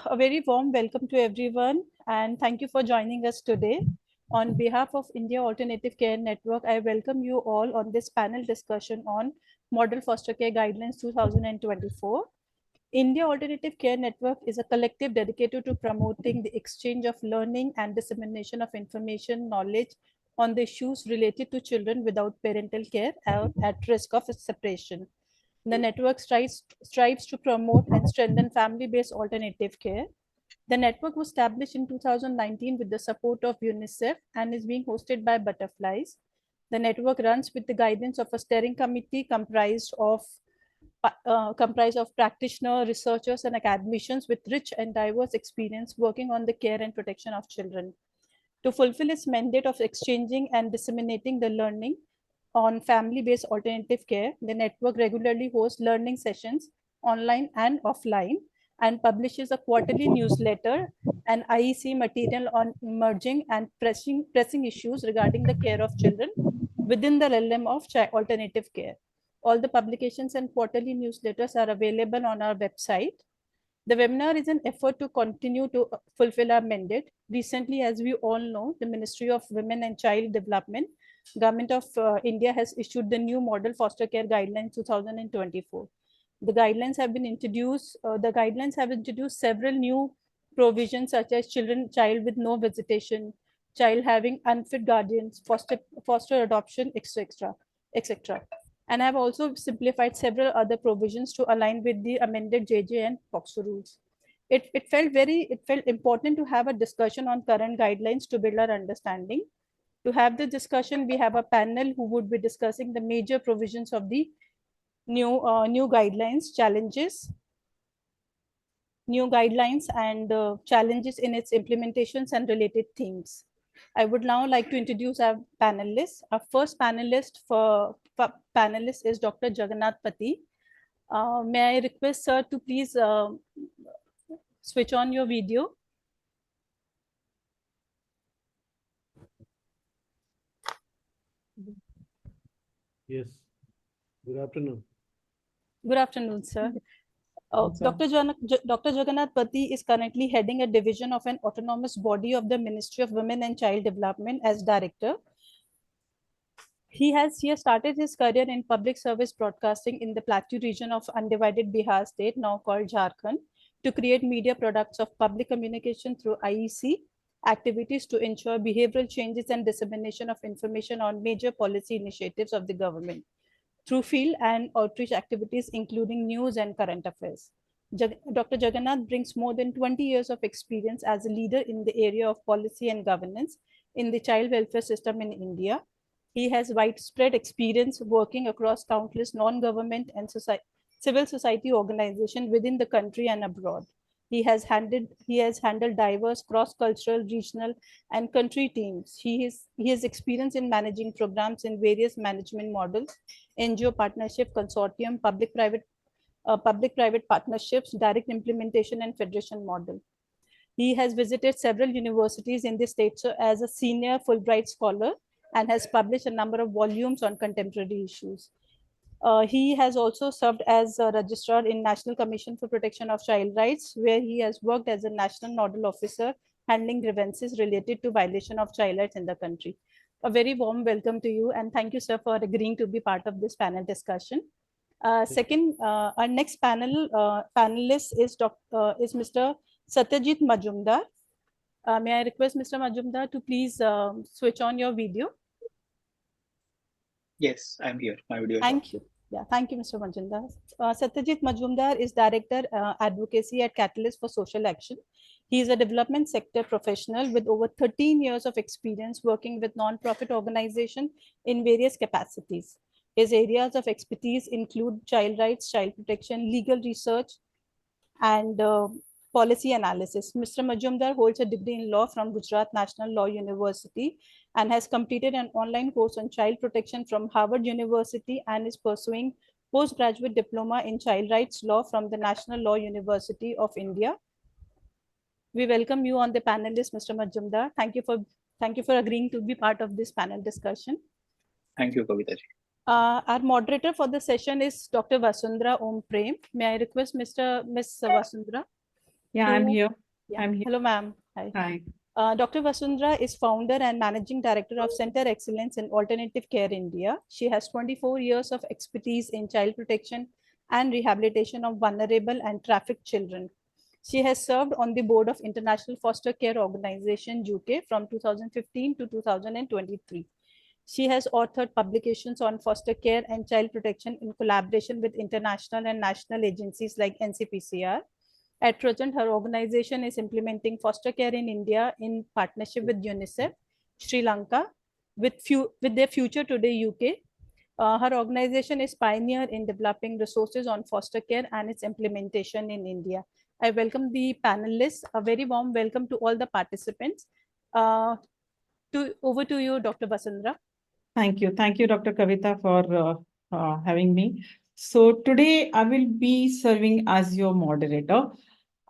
A very warm welcome to everyone and thank you for joining us today. On behalf of India Alternative Care Network, I welcome you all on this panel discussion on Model Foster Care Guidelines 2024. India Alternative Care Network is a collective dedicated to promoting the exchange of learning and dissemination of information, knowledge on the issues related to children without parental care or at risk of separation. The network strives to promote and strengthen family-based alternative care. The network was established in 2019 with the support of UNICEF and is being hosted by Butterflies. The network runs with the guidance of a steering committee comprised of practitioners, researchers, and academicians with rich and diverse experience working on the care and protection of children. To fulfill its mandate of exchanging and disseminating the learning on family-based alternative care, the network regularly hosts learning sessions online and offline and publishes a quarterly newsletter and IEC material on emerging and pressing issues regarding the care of children within the realm of alternative care. All the publications and quarterly newsletters are available on our website. The webinar is an effort to continue to fulfill our mandate. Recently, as we all know, the Ministry of Women and Child Development, Government of India has issued the new Model Foster Care Guidelines 2024. The guidelines have introduced several new provisions such as child with no visitation, child having unfit guardians, foster adoption, etc., etc. And I've also simplified several other provisions to align with the amended JJ and POCSO rules. It felt important to have a discussion on current guidelines to build our understanding. To have the discussion, we have a panel who would be discussing the major provisions of the new guidelines, and challenges in its implementations and related themes. I would now like to introduce our panelists. Our first panelist is Dr. Jagannath Pati. May I request sir to please switch on your video. Yes. Good afternoon. Good afternoon, sir. Dr. Jagannath Pati is currently heading a division of an autonomous body of the Ministry of Women and Child Development as director. He has started his career in public service broadcasting in the Plateau region of undivided Bihar state, now called Jharkhand, to create media products of public communication through IEC activities to ensure behavioral changes and dissemination of information on major policy initiatives of the government through field and outreach activities, including news and current affairs. Dr. Jagannath brings more than 20 years of experience as a leader in the area of policy and governance in the child welfare system in India. He has widespread experience working across countless non-government and civil society organizations within the country and abroad. He has handled diverse cross-cultural, regional, and country teams. He has experience in managing programs in various management models, NGO partnership, consortium, public-private partnerships, direct implementation, and federation model. He has visited several universities in the state as a senior Fulbright scholar and has published a number of volumes on contemporary issues. He has also served as a registrar in National Commission for Protection of Child Rights, where he has worked as a national nodal officer handling grievances related to violation of child rights in the country. A very warm welcome to you, and thank you, sir, for agreeing to be part of this panel discussion. Our next panelist is Mr. Satyajeet Mazumdar. May I request Mr. Mazumdar to please switch on your video? Yes, I'm here. My video. Thank you. Yeah, thank you, Mr. Mazumdar. Satyajeet Mazumdar is Director Advocacy at Catalyst for Social Action. He is a development sector professional with over 13 years of experience working with non-profit organizations in various capacities. His areas of expertise include child rights, child protection, legal research, and policy analysis. Mr. Mazumdar holds a degree in law from Gujarat National Law University and has completed an online course on child protection from Harvard University and is pursuing postgraduate diploma in child rights law from the National Law University of India. We welcome you on the panelist, Mr. Mazumdar. Thank you for agreeing to be part of this panel discussion. Thank you, Kavita. Our moderator for the session is Dr. Vasundhra Prem. May I request Ms. Vasundhra? Yeah, I'm So, here. yeah. I'm here. Hello, ma'am. Hi. Hi. Dr. Vasundhra is founder and managing director of Center Excellence in Alternative Care India. She has 24 years of expertise in child protection and rehabilitation of vulnerable and trafficked children. She has served on the board of International Foster Care Organization UK from 2015 to 2023. She has authored publications on foster care and child protection in collaboration with international and national agencies like NCPCR. At present, her organization is implementing foster care in India in partnership with UNICEF, Sri Lanka, with their Future Today UK. Her organization is pioneer in developing resources on foster care and its implementation in India. I welcome the panelists. A very warm welcome to all the participants. Over to you, Dr. Vasundhra. Thank you. Thank you, Dr. Kavita, for having me. So today I will be serving as your moderator,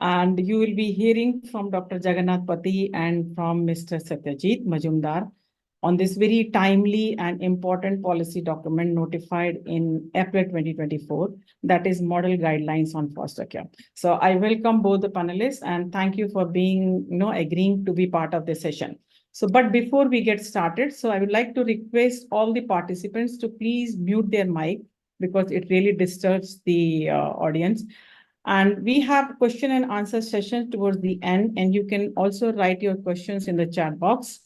and you will be hearing from Dr. Jagannath Pati and from Mr. Satyajeet Mazumdar on this very timely and important policy document notified in April 2024, that is Model Guidelines on Foster Care. So I welcome both the panelists and thank you for being, agreeing to be part of this session. So, but before we get started, so I would like to request all the participants to please mute their mic because it really disturbs the audience. And we have question and answer session towards the end, and you can also write your questions in the chat box.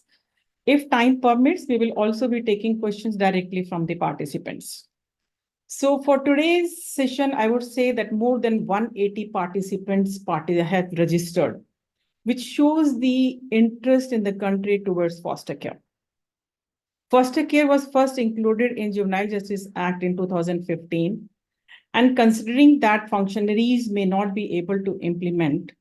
If time permits, we will also be taking questions directly from the participants. So for today's session, I would say that more than 180 participants have registered, which shows the interest in the country towards foster care. Foster care was first included in Juvenile Justice Act in 2015. And considering that functionaries may not be able to implement,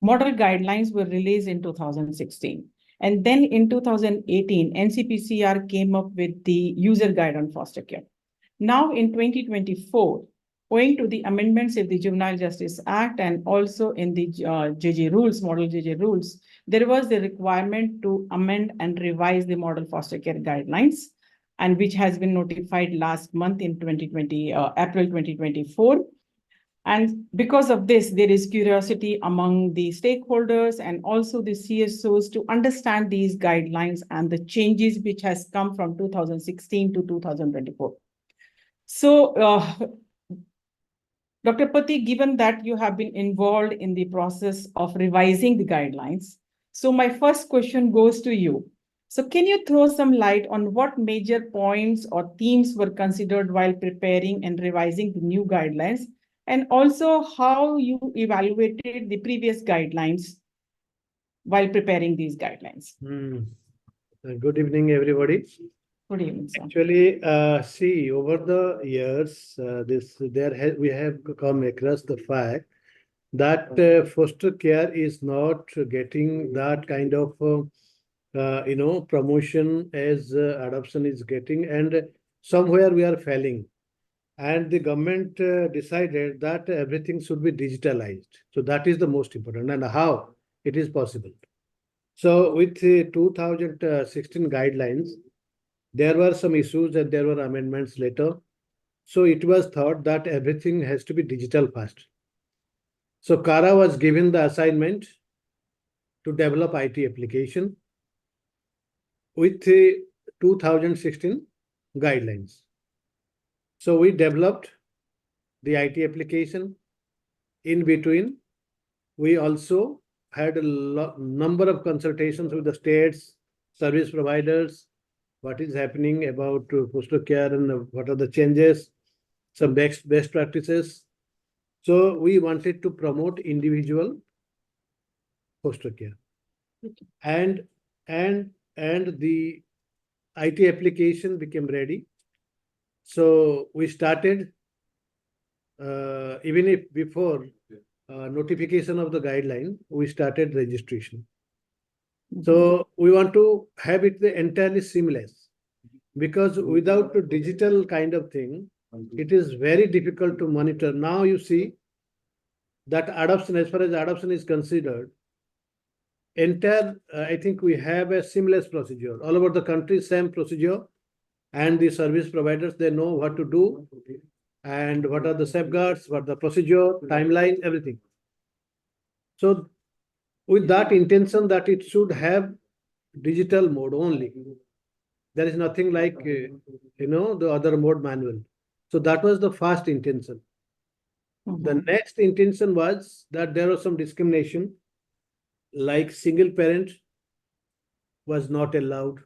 model guidelines were released in 2016. And then in 2018, NCPCR came up with the user guide on foster care. Now in 2024, owing to the amendments of the Juvenile Justice Act and also in the JJ rules, model JJ rules, there was the requirement to amend and revise the model foster care guidelines, and which has been notified last month in April 2024. And because of this, there is curiosity among the stakeholders and also the CSOs to understand these guidelines and the changes which has come from 2016 to 2024. So, Dr. Pati, given that you have been involved in the process of revising the guidelines, so my first question goes to you. So can you throw some light on what major points or themes were considered while preparing and revising the new guidelines, and also how you evaluated the previous guidelines while preparing these guidelines? Good evening, everybody. Good evening, sir. Actually, see, over the years, we have come across the fact that foster care is not getting that kind of promotion as adoption is getting, and somewhere we are failing. And the government decided that everything should be digitalized. So that is the most important, and how it is possible. So with the 2016 guidelines, there were some issues and there were amendments later. So it was thought that everything has to be digital first. So CARA was given the assignment to develop IT application with the 2016 guidelines. So we developed the IT application. In between, we also had a number of consultations with the states, service providers, what is happening about foster care and what are the changes, some best practices. So we wanted to promote individual foster care. And the IT application became ready. So we started, even if before notification of the guideline, we started registration. So we want to have it entirely seamless, because without a digital kind of thing, it is very difficult to monitor. Now you see that adoption, as far as adoption is considered, I think we have a seamless procedure. All over the country, same procedure, and the service providers, they know what to do and what are the safeguards, what the procedure, timeline, everything. So with that intention that it should have digital mode only. There is nothing like, the other mode manual. So that was the first intention. The Mhm. next intention was that there was some discrimination, like single parent was not allowed,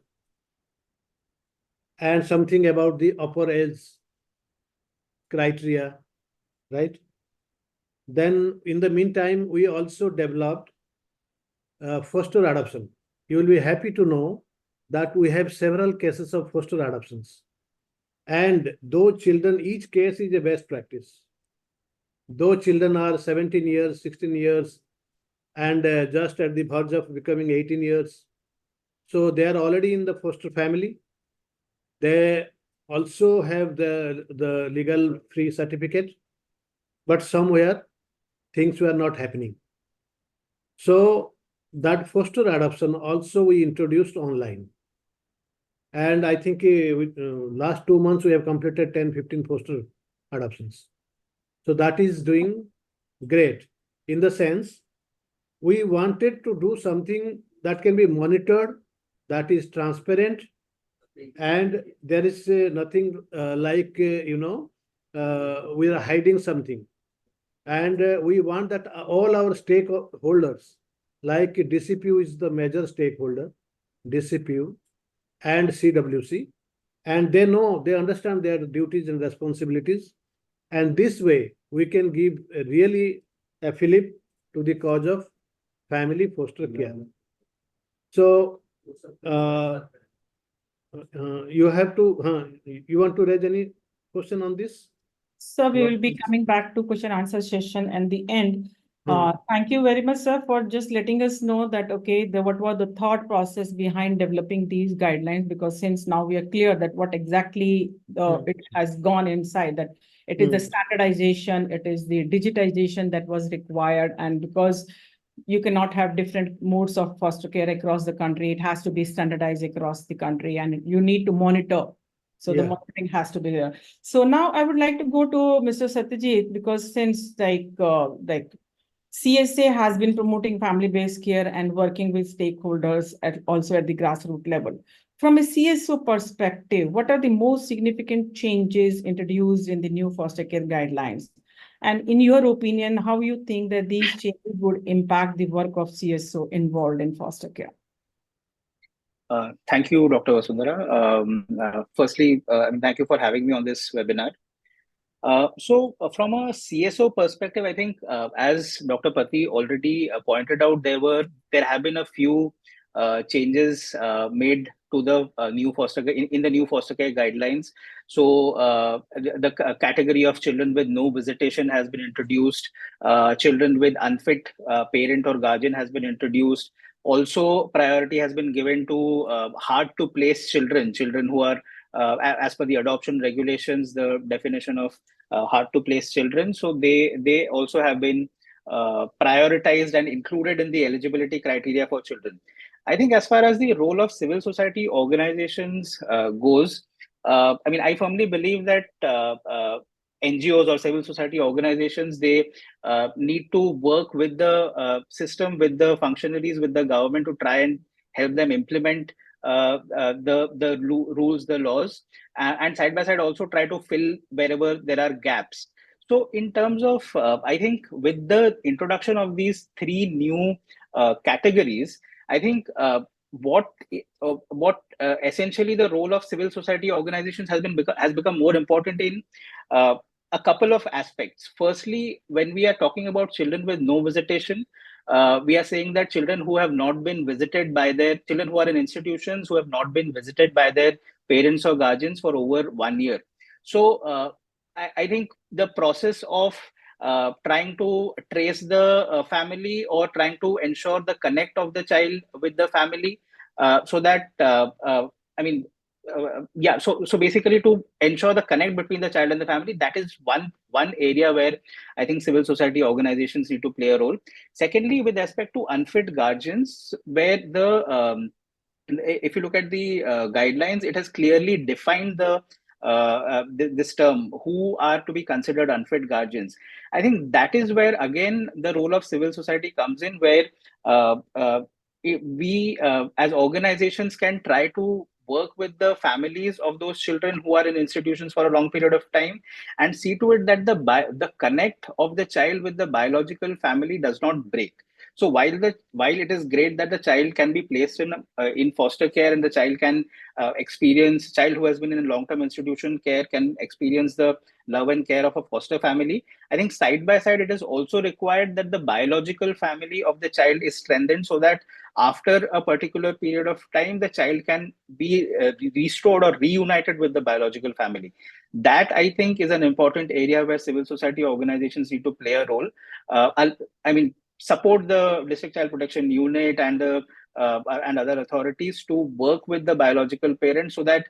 and something about the upper age criteria, right? Then in the meantime, we also developed foster adoption. You will be happy to know that we have several cases of foster adoptions. And though children, each case is a best practice. Though children are 17 years, 16 years, and just at the verge of becoming 18 years, so they are already in the foster family. They also have the legal free certificate, but somewhere things were not happening. So that foster adoption also we introduced online. And I think last 2 months we have completed 10-15 foster adoptions. So that is doing great in the sense we wanted to do something that can be monitored, that is transparent, and there is nothing like, we are hiding something. And we want that all our stakeholders, like DCPU is the major stakeholder, DCPU and CWC, and they understand their duties and responsibilities. And this way, we can give really a fillip to the cause of family foster care. So, you want to raise any question on this? So we will be coming back to question answer session and the end. Hmm. Thank you very much, sir, for just letting us know that, okay, what was the thought process behind developing these guidelines, because since now we are clear that what exactly it has gone inside, that it is the standardization, it is the digitization that was required, and because you cannot have different modes of foster care across the country, it has to be standardized across the country, and you need to monitor. So the Yeah. monitoring has to be there. So now I would like to go to Mr. Satyajeet, because since CSA has been promoting family-based care and working with stakeholders also at the grassroots level. From a CSO perspective, what are the most significant changes introduced in the new foster care guidelines? And in your opinion, how you think that these changes would impact the work of CSO involved in foster care? Thank you, Dr. Vasundhra. Firstly, thank you for having me on this webinar. From a CSO perspective, I think as Dr. Pati already pointed out, there have been a few changes made to the new foster in the new foster care guidelines. So the category of children with no visitation has been introduced. Children with unfit parent or guardian has been introduced. Also, priority has been given to hard to place children who are as per the adoption regulations, the definition of hard to place children. So they also have been prioritized and included in the eligibility criteria for children. I think as far as the role of civil society organizations goes, I firmly believe that NGOs or civil society organizations, they need to work with the system, with the functionaries, with the government to try and help them implement the rules, the laws, and side by side also try to fill wherever there are gaps. So in terms of, I think with the introduction of these three new categories, I think what essentially the role of civil society organizations has become more important in a couple of aspects. Firstly, when we are talking about children with no visitation, we are saying that children who have not been visited by their children who are in institutions who have not been visited by their parents or guardians for over 1 year. So I think the process of trying to trace the family or trying to ensure the connect of the child with the family, so that so basically to ensure the connect between the child and the family, that is one area where I think civil society organizations need to play a role. Secondly, with respect to unfit guardians, where if you look at the guidelines, it has clearly defined the this term, who are to be considered unfit guardians. I think that is where again the role of civil society comes in, where we as organizations can try to work with the families of those children who are in institutions for a long period of time, and see to it that the connect of the child with the biological family does not break. So while it is great that the child can be placed in foster care, and the child can child who has been in a long-term institution care can experience the love and care of a foster family, I think side by side it is also required that the biological family of the child is strengthened, so that after a particular period of time the child can be restored or reunited with the biological family. That I think is an important area where civil society organizations need to play a role. I mean, support the district child protection unit and and other authorities to work with the biological parents, so that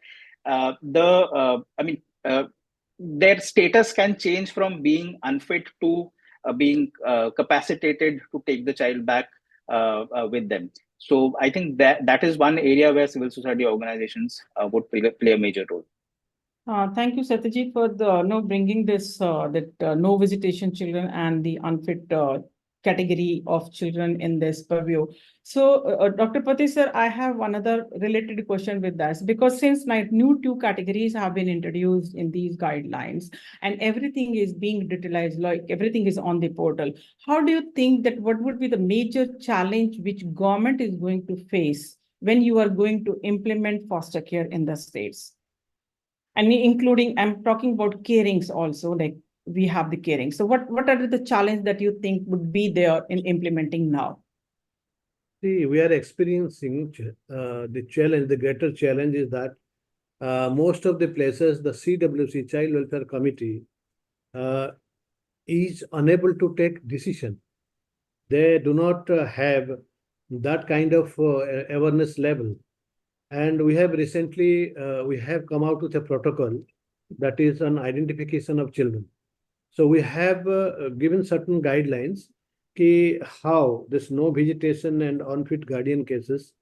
their status can change from being unfit to being capacitated to take the child back with them. So I think that is one area where civil society organizations would play a major role. Thank you, Satyajeet, for bringing this no visitation children and the unfit category of children in this purview. So, Dr. Pati sir, I have another related question with this, because since new 2 categories have been introduced in these guidelines and everything is being digitalized, like everything is on the portal, how do you think that what would be the major challenge which government is going to face when you are going to implement foster care in the states? And including, I'm talking about carings also, like we have the caring. So what are the challenges that you think would be there in implementing now? See, we are experiencing the challenge, the greater challenge is that most of the places, the CWC, Child Welfare Committee, is unable to take decision. They do not have that kind of awareness level. And we have recently, we have come out with a protocol that is on identification of children. So we have given certain guidelines how this no visitation and unfit guardian cases,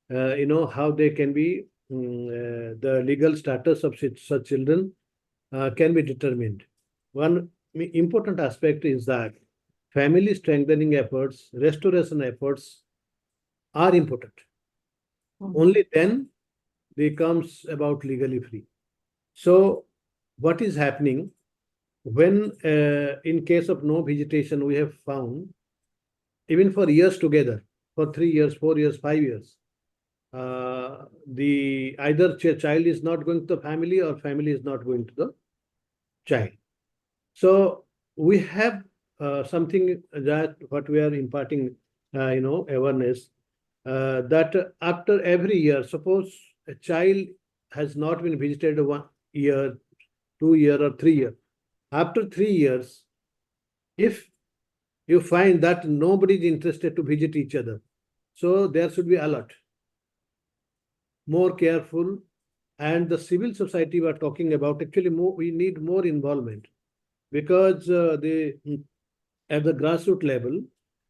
how they can be, the legal status of such children can be determined. One important aspect is that family strengthening efforts, restoration efforts are important. Only then becomes about legally free. So what is happening when in case of no visitation, we have found even for years together, for 3 years, 4 years, 5 years, either child is not going to the family or family is not going to the child. So we have something that what we are imparting, awareness, that after every year, suppose a child has not been visited 1 year, 2 year or 3 years. After 3 years, if you find that nobody is interested to visit each other, so there should be alert, more careful, and the civil society we are talking about, actually we need more involvement, because at the grassroots level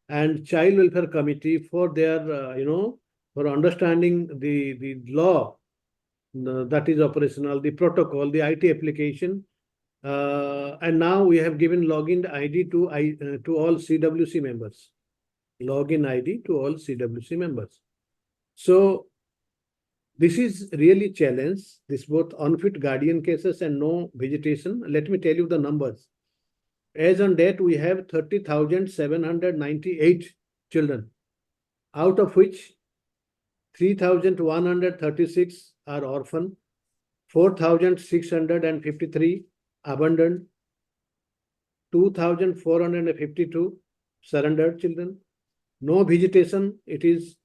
and child welfare committee for their, for understanding the law that is operational, the protocol, the IT application, and now we have given login ID to all CWC members. Login ID to all CWC members. So this is really challenge, this both unfit guardian cases and no visitation. Let me tell you the numbers. As on date, we have 30,798 children, out of which 3,136 are orphan, 4,653 abandoned, 2,452 surrendered children. No visitation, it is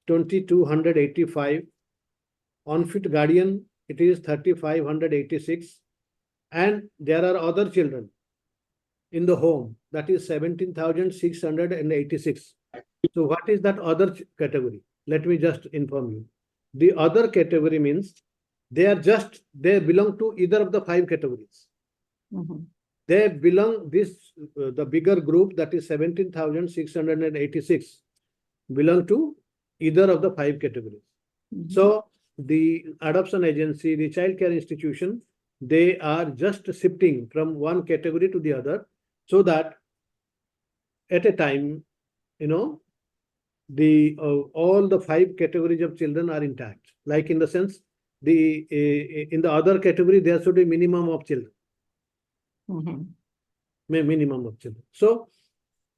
2,285. Unfit guardian, it is 3,586. And there are other children in the home, that is 17,686. So what is that other category? Let me just inform you. The other category means they belong to either of the 5 categories. They belong the bigger group, that is 17,686, belong to either of the 5 categories. So the adoption agency, the child care institution, they are just shifting from one category to the other, so that at a time, the all the 5 categories of children are intact. Like, in the sense, in the other category there should be minimum of children. Minimum of children. So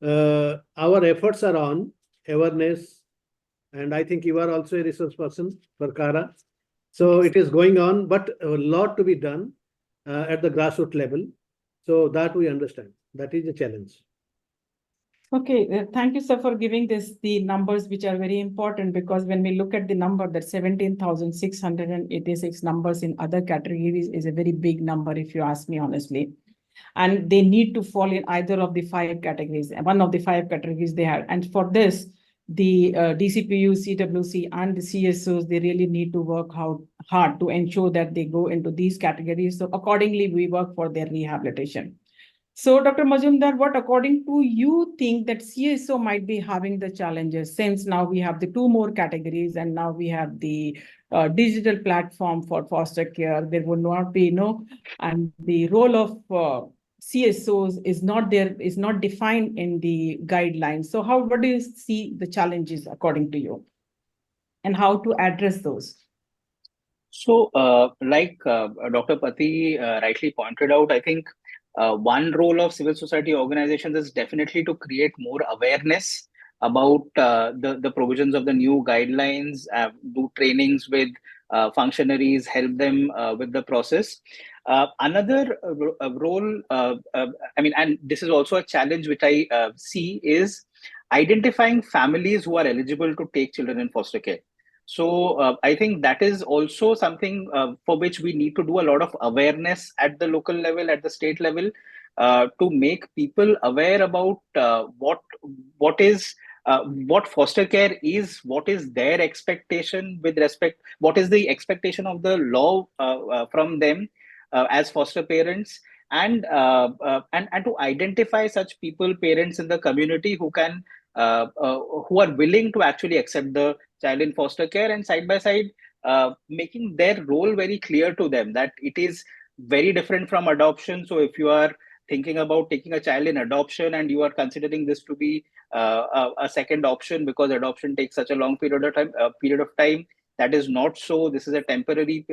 our efforts are on awareness, and I think you are also a resource person for Kara. So it is going on, but a lot to be done at the grassroots level. So that we understand. That is the challenge. Okay, thank you, sir, for giving the numbers, which are very important, because when we look at the number, that 17,686 numbers in other categories is a very big number, if you ask me honestly. And they need to fall in either of the 5 categories, one of the 5 categories they have. And for this, the DCPU, CWC, and the CSOs, they really need to work hard to ensure that they go into these categories. So accordingly, we work for their rehabilitation. So, Dr. Mazumdar, what according to you think that CSO might be having the challenges, since now we have the 2 more categories, and now we have the digital platform for foster care? There would not be and the role of CSOs is not defined in the guidelines. So what do you see the challenges according to you, and how to address those? So, like Dr. Pati rightly pointed out, I think one role of civil society organizations is definitely to create more awareness about the provisions of the new guidelines, do trainings with functionaries, help them with the process. Another role, and this is also a challenge which I see, is identifying families who are eligible to take children in foster care. So I think that is also something for which we need to do a lot of awareness at the local level, at the state level, to make people aware about what foster care is, what is their expectation with respect, what is the expectation of the law from them as foster parents, and to identify such people, parents in the community who can who are willing to actually accept the child in foster care, and side by side making their role very clear to them that it is very different from adoption. So if you are thinking about taking a child in adoption and you are considering this to be a second option because adoption takes such a long period of time, that is not so. This is a temporary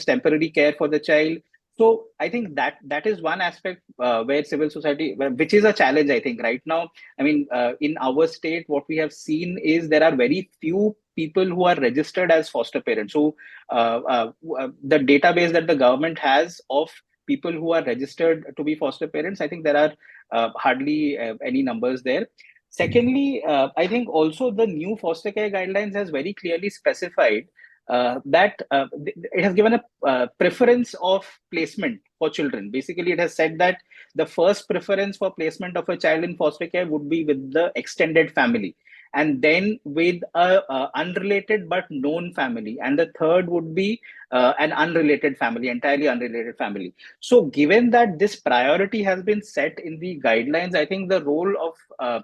temporary care for the child. So I think that is one aspect where civil society, which is a challenge, I think, right now. I mean, in our state, what we have seen is there are very few people who are registered as foster parents. So the database that the government has of people who are registered to be foster parents, I think there are hardly any numbers there. Secondly, I think also the new foster care guidelines has very clearly specified that it has given a preference of placement for children. Basically, it has said that the first preference for placement of a child in foster care would be with the extended family, and then with a unrelated but known family, and the third would be an unrelated family, entirely unrelated family. So given that this priority has been set in the guidelines, I think the role of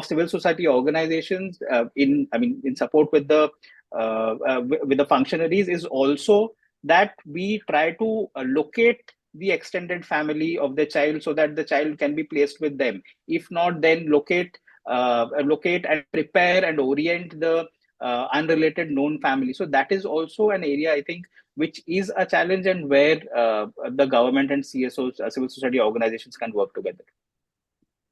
civil society organizations in support with the functionaries is also that we try to locate the extended family of the child so that the child can be placed with them. If not, then locate and prepare and orient the unrelated known family. So that is also an area, I think, which is a challenge, and where the government and CSOs, civil society organizations, can work together.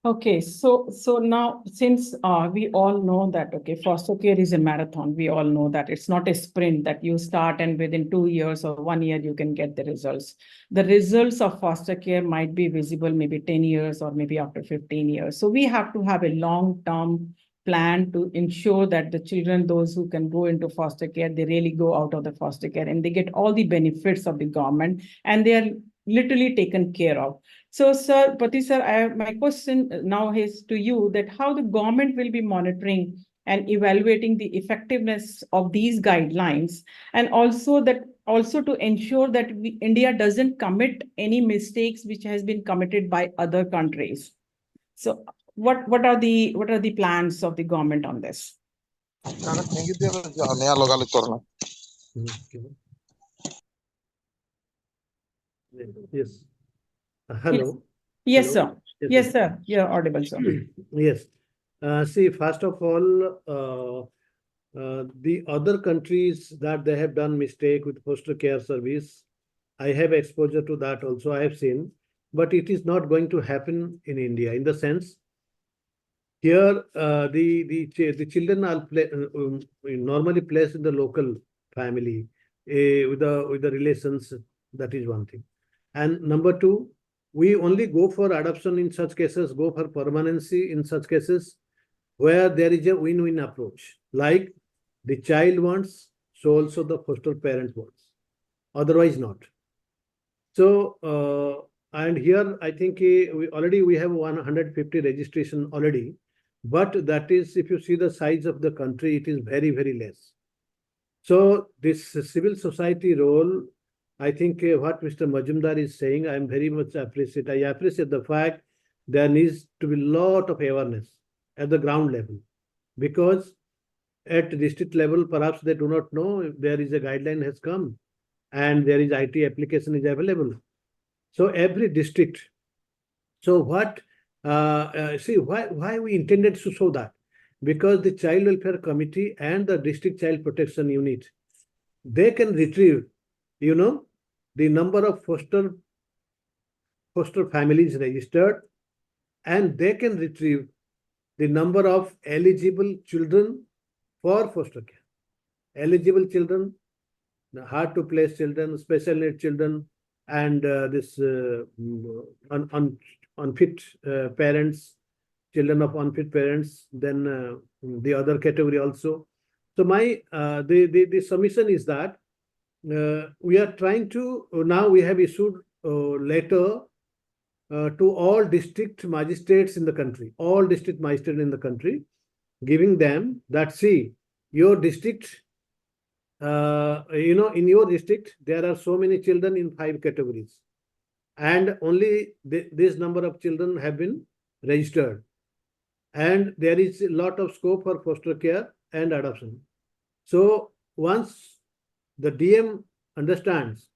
Okay, so now, since we all know that, okay, foster care is a marathon, we all know that it's not a sprint that you start and within 2 years or 1 year you can get the results. The results of foster care might be visible maybe 10 years or maybe after 15 years. So we have to have a long-term plan to ensure that the children, those who can go into foster care, they really go out of the foster care and they get all the benefits of the government and they are literally taken care of. So, sir, Pati sir, my question now is to you, that how the government will be monitoring and evaluating the effectiveness of these guidelines, and also to ensure that India doesn't commit any mistakes which has been committed by other countries. So, what are the plans of the government on this? Yes. Hello. Yes, Hello. sir. Yes, sir. You're audible, sir. Yes. See, first of all, the other countries that they have done mistake with foster care service, I have exposure to that also. I have seen, but it is not going to happen in India. In the sense, here the children are normally placed in the local family with the relations. That is one thing. And number two, we only go for adoption in such cases, go for permanency in such cases where there is a win-win approach. Like the child wants, so also the foster parent wants. Otherwise, not. So, and here I think we have 150 registration already, but that is, if you see the size of the country, it is very, very less. So this civil society role, I think what Mr. Mazumdar is saying, I am very much appreciate. I appreciate the fact there needs to be a lot of awareness at the ground level, because at district level, perhaps they do not know if there is a guideline has come and there is IT application is available. So every district. So what? See why we intended to show that, because the Child Welfare Committee and the District Child Protection Unit, they can retrieve, the number of foster families registered, and they can retrieve the number of eligible children for foster care. Eligible children, hard to place children, special need children, and this unfit parents, children of unfit parents, then the other category also. So my the submission is that we are trying to, now we have issued a letter to all district magistrates in the country, giving them that, see, your district, in your district, there are so many children in 5 categories, and only this number of children have been registered. And there is a lot of scope for foster care and adoption. So once the DM understands,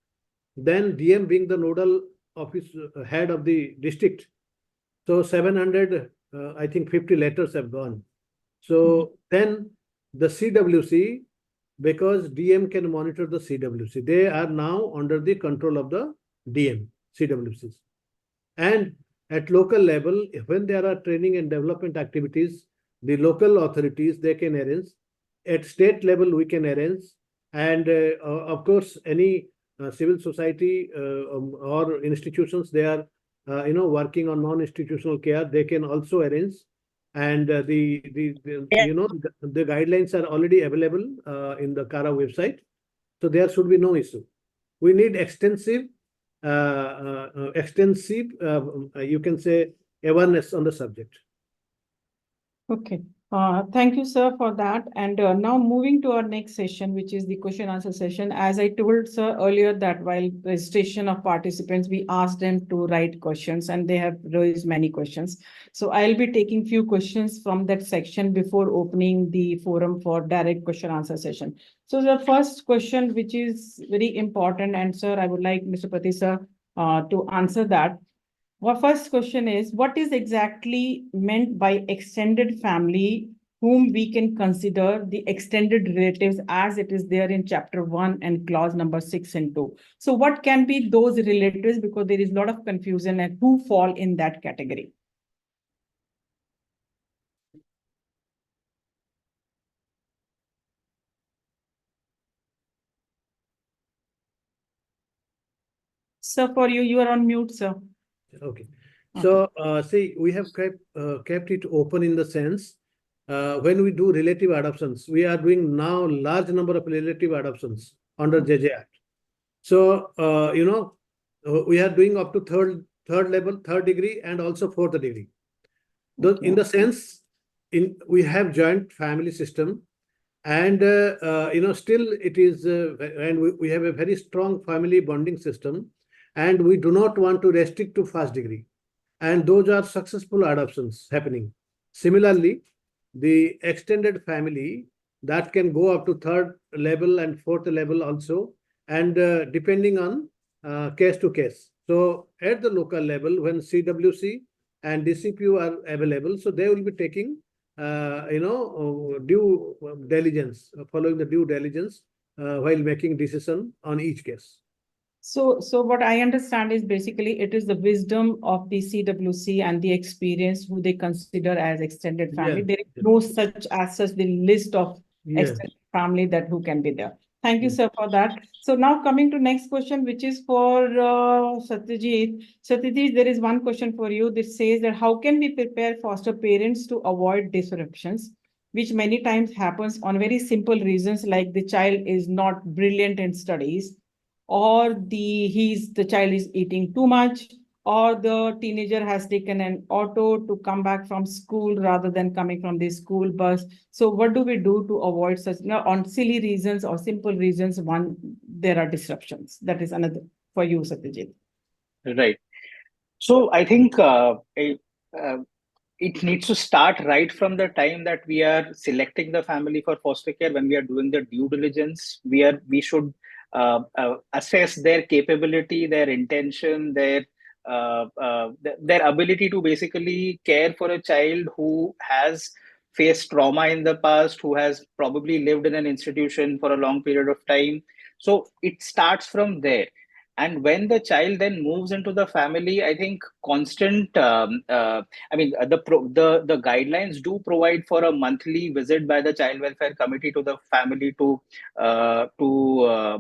then DM being the nodal office head of the district, so 700, I think 50 letters have gone. So then the CWC, because DM can monitor the CWC, they are now under the control of the DM, CWCs. And at local level, when there are training and development activities, the local authorities, they can arrange. At state level, we can arrange. And of course, any civil society or institutions, they are working on non-institutional care, they can also arrange. And the guidelines are already available in the CARA website. So there should be no issue. We need extensive, you can say, awareness on the subject. Okay. Thank you, sir, for that. And now moving to our next session, which is the question answer session. As I told sir earlier that while registration of participants, we asked them to write questions and they have raised many questions. So I'll be taking few questions from that section before opening the forum for direct question answer session. So the first question, which is very important, and sir, I would like Mr. Pati sir to answer that. Our first question is, what is exactly meant by extended family, whom we can consider the extended relatives as it is there in chapter 1 and clause number 6 and 2. So what can be those relatives, because there is a lot of confusion and who fall in that category? Sir, for you, you are on mute, sir. Okay. So, see, we have kept it open in the sense, when we do relative adoptions, we are doing now large number of relative adoptions under JJ Act. So, we are doing up to third level, third degree, and also fourth degree. In the sense, we have joint family system, and still it is, and we have a very strong family bonding system, and we do not want to restrict to first degree. And those are successful adoptions happening. Similarly, the extended family, that can go up to third level and fourth level also. And depending on case to case. So at the local level, when CWC and DCPU are available, so they will be taking, due diligence, following the due diligence while making decision on each case. So what I understand is basically it is the wisdom of the CWC and the experience who they consider as extended family. Yes, There is yes. no such as such the list of Yes. extended family that who can be there. Thank you, Yes. sir, for that. So now coming to next question, which is for Satyajeet. Satyajeet, there is one question for you that says that how can we prepare foster parents to avoid disruptions, which many times happens on very simple reasons like the child is not brilliant in studies, or the child is eating too much, or the teenager has taken an auto to come back from school rather than coming from the school bus. So what do we do to avoid such, on silly reasons or simple reasons, one, there are disruptions? That is another for you, Satyajit. Right. So I think it needs to start right from the time that we are selecting the family for foster care. When we are doing the due diligence, we should assess their capability, their intention, their ability to basically care for a child who has faced trauma in the past, who has probably lived in an institution for a long period of time. So it starts from there. And when the child then moves into the family, I think constant the guidelines do provide for a monthly visit by the child welfare committee to the family to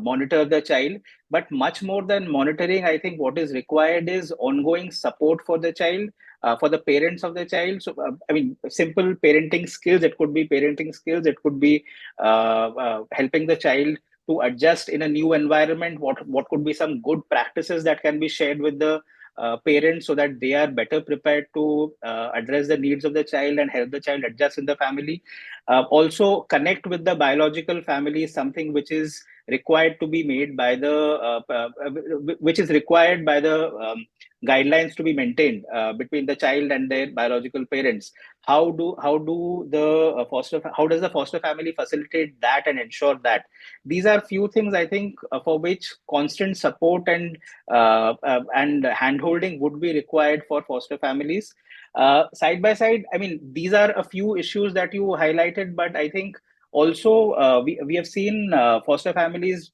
monitor the child. But much more than monitoring, I think what is required is ongoing support for the child, for the parents of the child. So simple parenting skills. It could be parenting skills. It could be helping the child to adjust in a new environment. What could be some good practices that can be shared with the parents so that they are better prepared to address the needs of the child and help the child adjust in the family. Also connect with the biological family is something which is required to be made by which is required by the guidelines to be maintained between the child and their biological parents. How does the foster family facilitate that and ensure that? These are few things I think for which constant support and handholding would be required for foster families. Side by side, these are a few issues that you highlighted, but I think also we have seen foster families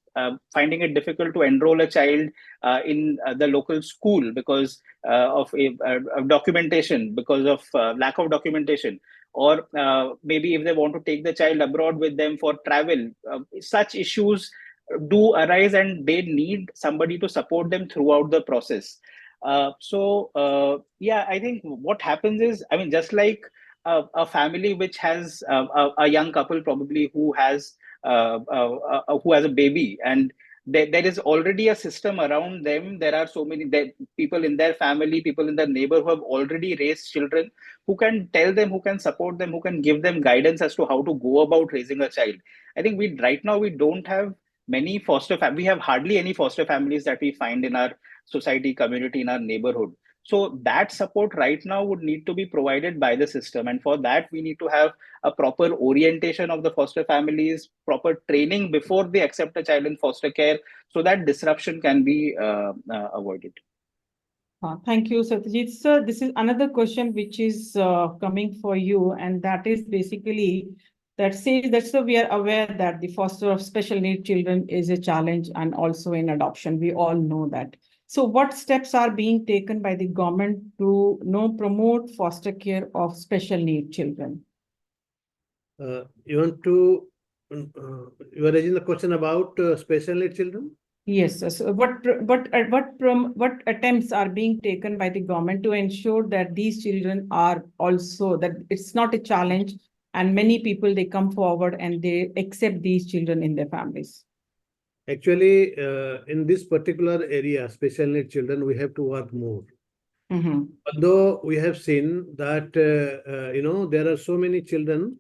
finding it difficult to enroll a child in the local school because of documentation, because of lack of documentation, or maybe if they want to take the child abroad with them for travel. Such issues do arise and they need somebody to support them throughout the process. I think what happens is, just like a family which has a young couple probably who has a baby, and there is already a system around them. There are so many people in their family, people in their neighbor who have already raised children, who can tell them, who can support them, who can give them guidance as to how to go about raising a child. I think right now we don't have many we have hardly any foster families that we find in our society, community, in our neighborhood. So that support right now would need to be provided by the system. And for that, we need to have a proper orientation of the foster families, proper training before they accept a child in foster care, so that disruption can be avoided. Thank you, Satyajit. Sir, this is another question which is coming for you, and that is basically that says that so we are aware that the foster of special need children is a challenge, and also in adoption. We all know that. So what steps are being taken by the government to promote foster care of special need children? You are raising the question about special need children? Yes. So what attempts are being taken by the government to ensure that these children are also, that it's not a challenge, and many people, they come forward and they accept these children in their families? Actually, in this particular area, special need children, we have to work more. Although we have seen that, there are so many children,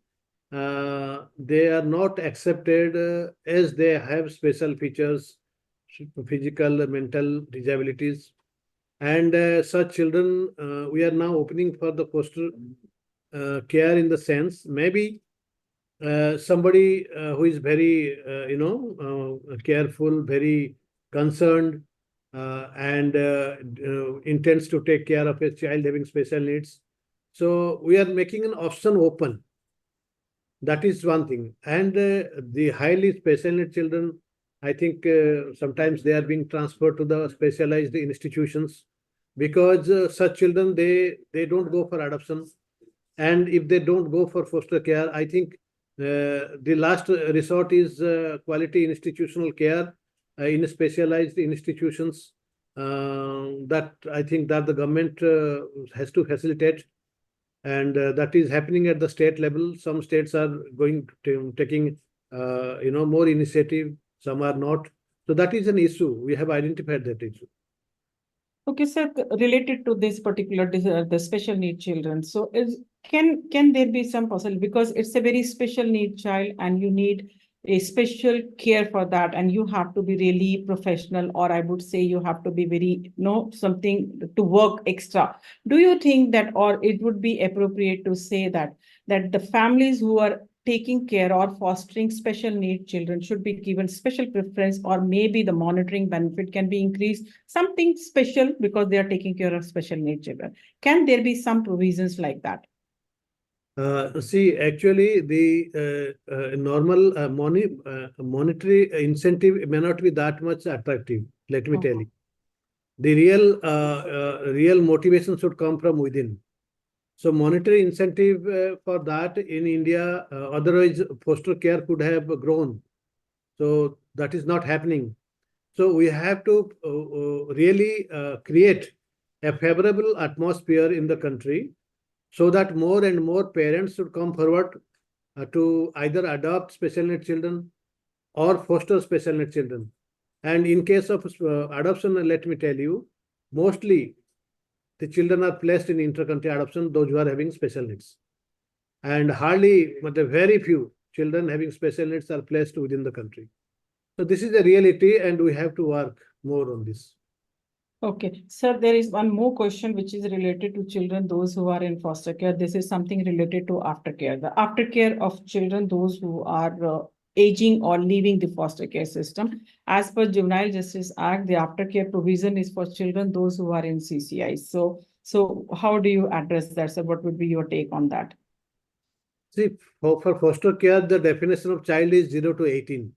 they are not accepted as they have special features, physical, mental disabilities. And such children, we are now opening for the foster care, in the sense, maybe somebody who is very, careful, very concerned, and intends to take care of a child having special needs. So we are making an option open. That is one thing. And the highly special need children, I think sometimes they are being transferred to the specialized institutions because such children, they don't go for adoption. And if they don't go for foster care, I think the last resort is quality institutional care in specialized institutions that I think that the government has to facilitate. And that is happening at the state level. Some states are taking more initiative, some are not. So that is an issue. We have identified that issue. Okay, sir, related to this particular the special need children. So can there be some possibility, because it's a very special need child and you need a special care for that, and you have to be really professional, or I would say you have to be very, something to work extra. Do you think that, or it would be appropriate to say that the families who are taking care or fostering special need children should be given special preference, or maybe the monitoring benefit can be increased, something special because they are taking care of special need children? Can there be some provisions like that? See, actually, the normal monetary incentive may not be that much attractive. Let me tell you, the real motivation should come from within. So monetary incentive for that in India, otherwise foster care could have grown. So that is not happening. So we have to really create a favorable atmosphere in the country, so that more and more parents should come forward to either adopt special needs children or foster special needs children. And in case of adoption, let me tell you, mostly the children are placed in inter-country adoption, those who are having special needs. And hardly, but very few children having special needs are placed within the country. So this is a reality, and we have to work more on this. Okay, sir, there is one more question which is related to children, those who are in foster care. This is something related to aftercare. The aftercare of children, those who are aging or leaving the foster care system. As per Juvenile Justice Act, the aftercare provision is for children, those who are in CCI. So how do you address that, sir? What would be your take on that? See, for foster care, the definition of child is 0 to 18.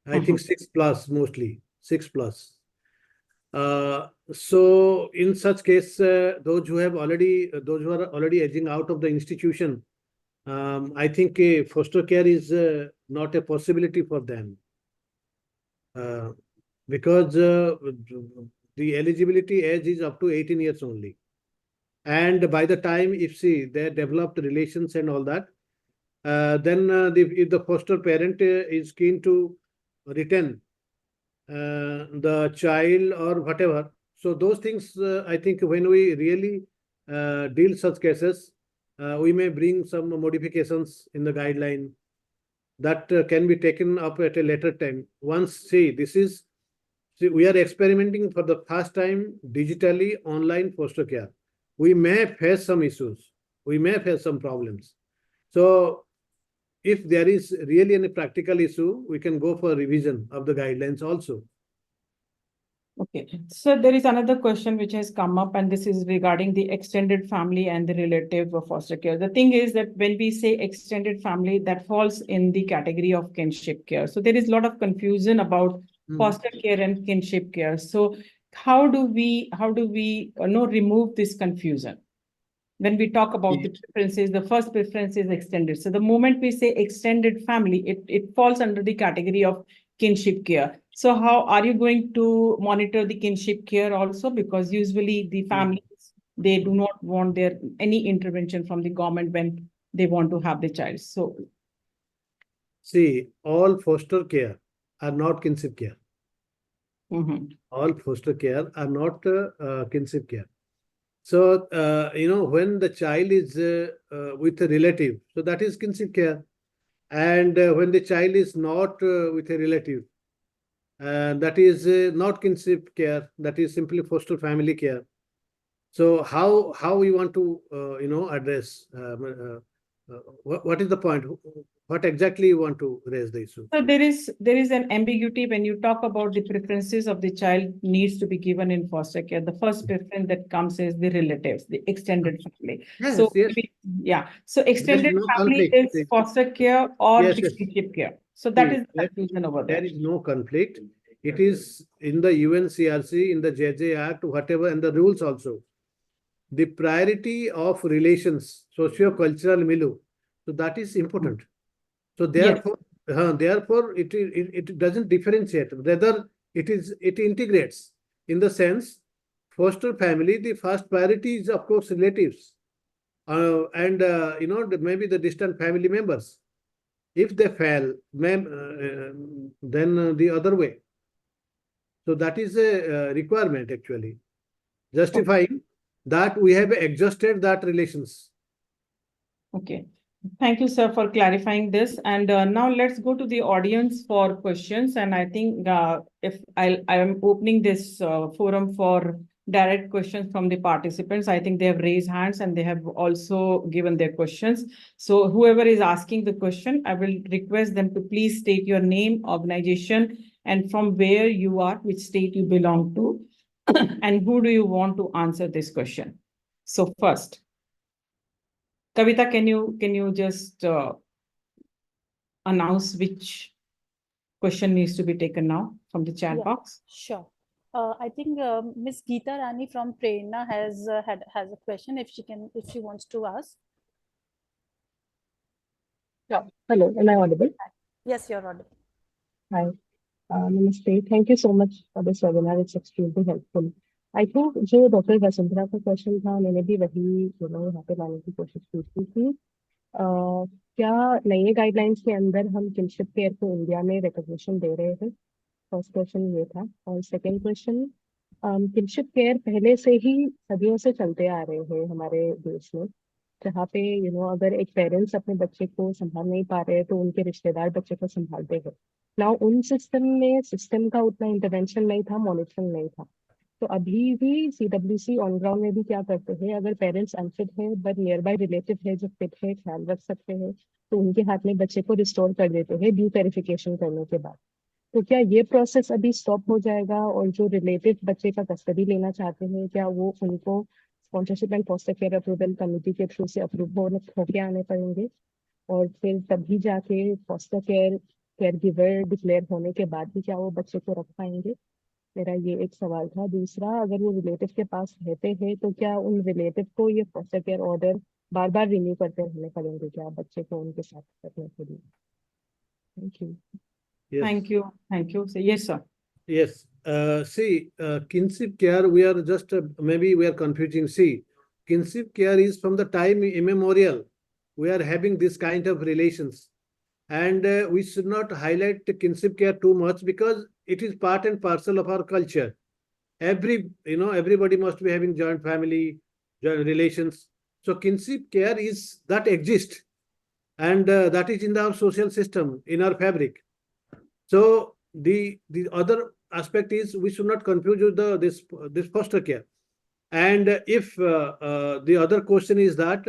I think 6 plus, mostly 6 plus. So in such case, those who are already aging out of the institution, I think foster care is not a possibility for them, because the eligibility age is up to 18 years only. And by the time, if they developed relations and all that, then if the foster parent is keen to retain the child or whatever. So those things, I think when we really deal such cases, we may bring some modifications in the guideline that can be taken up at a later time. Once, we are experimenting for the first time digitally online foster care. We may face some issues. We may face some problems. So if there is really any practical issue, we can go for revision of the guidelines also. Okay, so there is another question which has come up, and this is regarding the extended family and the relative of foster care. The thing is that when we say extended family, that falls in the category of kinship care. So there is a lot of confusion about foster care and kinship care. So how do we remove this confusion? When we talk about the preferences, the first preference is extended. So the moment we say extended family, it falls under the category of kinship care. So how are you going to monitor the kinship care also? Because usually the families, they do not want any intervention from the government when they want to have the child. So see, all foster care are not kinship care. All foster care are not kinship care. So, when the child is with a relative, so that is kinship care. And when the child is not with a relative, that is not kinship care, that is simply foster family care. So how we want to, address, what is the point? what exactly you want to raise the issue? So there is an ambiguity when you talk about the preferences of the child needs to be given in foster care. The first preference that comes is the relatives, the extended family. Yes, So yes. yeah. So extended no family conflict. is foster care or Yes, the yes. kinship care. So that See, is the conclusion over there there. is no conflict. It is in the UNCRC, in the JJ Act, whatever, and the rules also. The priority of relations, socio-cultural milieu. So that is important. So Yes. therefore, it doesn't differentiate. Rather, it integrates in the sense, foster family, the first priority is of course relatives, and maybe the distant family members. If they fail, then the other way. So that is a requirement actually, justifying that we have exhausted that relations. Okay. Thank you, sir, for clarifying this. And now let's go to the audience for questions. And I think if I am opening this forum for direct questions from the participants. I think they have raised hands and they have also given their questions. So whoever is asking the question, I will request them to please state your name, organization, and from where you are, which state you belong to, and who do you want to answer this question. So first, Kavita, can you just announce which question needs to be taken now from the chat box? Sure. I think Miss Geeta Rani from Prerna has a question. If she wants to ask. Yeah. Hello, am I audible? Yes, you're audible. Hi. Namaste. Thank you so much for this webinar. It's extremely helpful. I think जो doctor Vasundhara का question था, मैंने भी वही यहाँ पे लाने की कोशिश की थी। क्या नए गाइडलाइंस के अंदर हम किनशिप केयर को इंडिया में रिकॉग्निशन दे रहे हैं? फर्स्ट क्वेश्चन ये था। और सेकंड क्वेश्चन, किनशिप केयर पहले से ही सदियों से चलते आ रहे हैं हमारे देश में, जहाँ पे अगर एक पेरेंट्स अपने बच्चे को संभाल नहीं पा रहे हैं तो उनके रिश्तेदार बच्चे को संभालते हैं। नाउ उन सिस्टम का उतना इंटरवेंशन नहीं था, मॉनिटरिंग नहीं था। तो अभी भी CWC ऑन ग्राउंड में भी क्या करते हैं, अगर पेरेंट्स अनफिट है बट नियर बाय रिलेटिव है जो फिट है, ख्याल रख सकते हैं, तो उनके हाथ में बच्चे को रिस्टोर कर देते हैं ड्यू वेरिफिकेशन करने के बाद। तो क्या ये प्रोसेस अभी स्टॉप हो जाएगा और जो रिलेटिव बच्चे का कस्टडी लेना चाहते हैं, क्या वो उनको sponsorship and foster care approval committee के थ्रू से अप्रूव होके आने पड़ेंगे, और फिर तभी जाके फॉस्टर केयर गिवर डिक्लेयर होने के बाद भी क्या वो बच्चे को रख पाएंगे? मेरा ये एक सवाल था। दूसरा, अगर वो रिलेटिव के पास रहते हैं तो क्या उन रिलेटिव को ये फॉस्टर केयर ऑर्डर बार बार रिन्यू करते रहने पड़ेंगे क्या बच्चे को उनके साथ रखने के लिए? Thank you. Thank you. So, yes, sir. Yes. See, kinship care, we are just, maybe we are confusing. See, kinship care is from the time immemorial. We are having this kind of relations. And we should not highlight the kinship care too much because it is part and parcel of our culture. Everybody must be having joint family, joint relations. So kinship care is that exists. And that is in our social system, in our fabric. So the other aspect is we should not confuse with this foster care. And if the other question is that